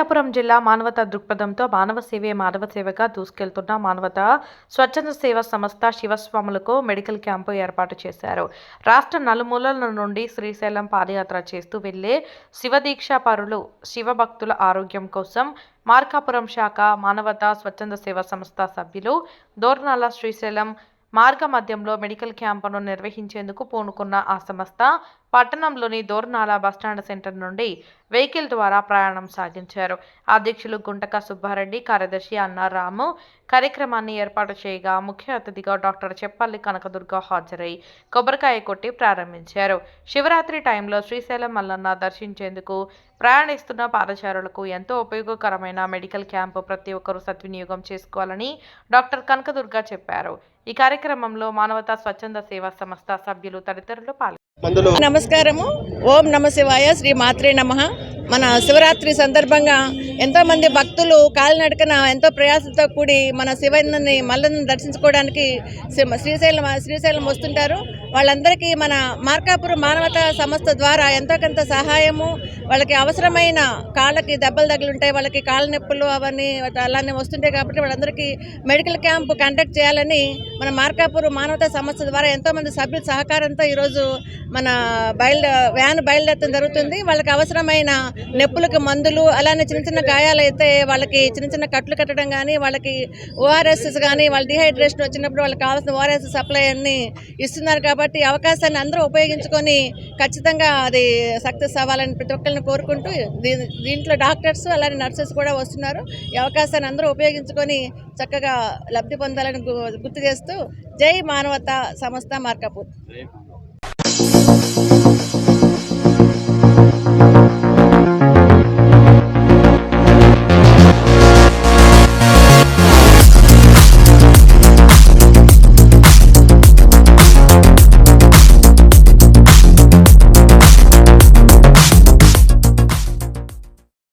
మార్కాపురం జిల్లా మానవతా దృక్పథంతో మానవ సేవే మాధవ సేవగా దూసుకెళ్తున్న మానవతా స్వచ్ఛంద సేవా సంస్థ శివస్వాములకు మెడికల్ క్యాంపు ఏర్పాటు చేశారు. రాష్ట్ర నలుమూలల నుండి శ్రీశైలం పాదయాత్ర చేస్తూ వెళ్లే శివదీక్షా పరులు, శివభక్తుల ఆరోగ్యం కోసం మార్కాపురం శాఖ మానవతా స్వచ్ఛంద సేవా సంస్థ సభ్యులు దోర్నాల శ్రీశైలం మార్గ మధ్యంలో మెడికల్ క్యాంపును నిర్వహించేందుకు పూనుకున్న ఆ సంస్థ పట్టణంలోని దోర్నాల బస్టాండ్ సెంటర్ నుండి వెహికల్ ద్వారా ప్రయాణం సాగించారు. అధ్యక్షులు గుంటక సుబ్బారెడ్డి, కార్యదర్శి అన్నారాము కార్యక్రమాన్ని ఏర్పాటు చేయగా ముఖ్య అతిథిగా డాక్టర్ చెప్పల్లి కనకదుర్గ హాజరై కొబ్బరికాయ కొట్టి ప్రారంభించారు. శివరాత్రి టైంలో శ్రీశైలం మల్లన్న దర్శించేందుకు ప్రయాణిస్తున్న పాదచారులకు ఎంతో ఉపయోగకరమైన మెడికల్ క్యాంపు ప్రతి ఒక్కరూ సద్వినియోగం చేసుకోవాలని డాక్టర్ కనకదుర్గ చెప్పారు. ఈ కార్యక్రమంలో మానవతా స్వచ్ఛంద సేవా సంస్థ సభ్యులు తదితరులు పాల్గొన్నారు. నమస్కారము. ఓం నమ శివాయ. శ్రీ మాత్రే నమః. మన శివరాత్రి సందర్భంగా ఎంతోమంది భక్తులు కాలినడకన ఎంతో ప్రయాసంతో కూడి మన శివయ్యని మల్లన్న దర్శించుకోవడానికి శ్రీశైలం వస్తుంటారు. వాళ్ళందరికీ మన మార్కాపురం మానవతా సంస్థ ద్వారా ఎంతో కొంత సహాయము, వాళ్ళకి అవసరమైన కాళ్ళకి దెబ్బలు తగిలింటాయి, వాళ్ళకి కాళ్ళ నొప్పులు అవన్నీ అలానే వస్తుంటాయి. కాబట్టి వాళ్ళందరికీ మెడికల్ క్యాంపు కండక్ట్ చేయాలని మన మార్కాపురం మానవతా సంస్థ ద్వారా ఎంతోమంది సభ్యుల సహకారంతో ఈరోజు మన వ్యాన్ బయలుదేరడం జరుగుతుంది. వాళ్ళకి అవసరమైన నొప్పులకు మందులు, అలానే చిన్న చిన్న గాయాలైతే వాళ్ళకి చిన్న చిన్న కట్లు కట్టడం కానీ, వాళ్ళకి ఓఆర్ఎస్ కానీ, వాళ్ళ డిహైడ్రేషన్ వచ్చినప్పుడు వాళ్ళకి కావాల్సిన ఓఆర్ఎస్ సప్లై అన్ని ఇస్తున్నారు. కాబట్టి అవకాశాన్ని అందరూ ఉపయోగించుకొని ఖచ్చితంగా అది సక్సెస్ అవ్వాలని ప్రతి ఒక్కరిని కోరుకుంటూ దీంట్లో డాక్టర్స్ అలానే నర్సెస్ కూడా వస్తున్నారు. ఈ అవకాశాన్ని అందరూ ఉపయోగించుకొని చక్కగా లబ్ధి పొందాలని గుర్తు చేస్తూ జై మానవతా సంస్థ మార్కాపూర్.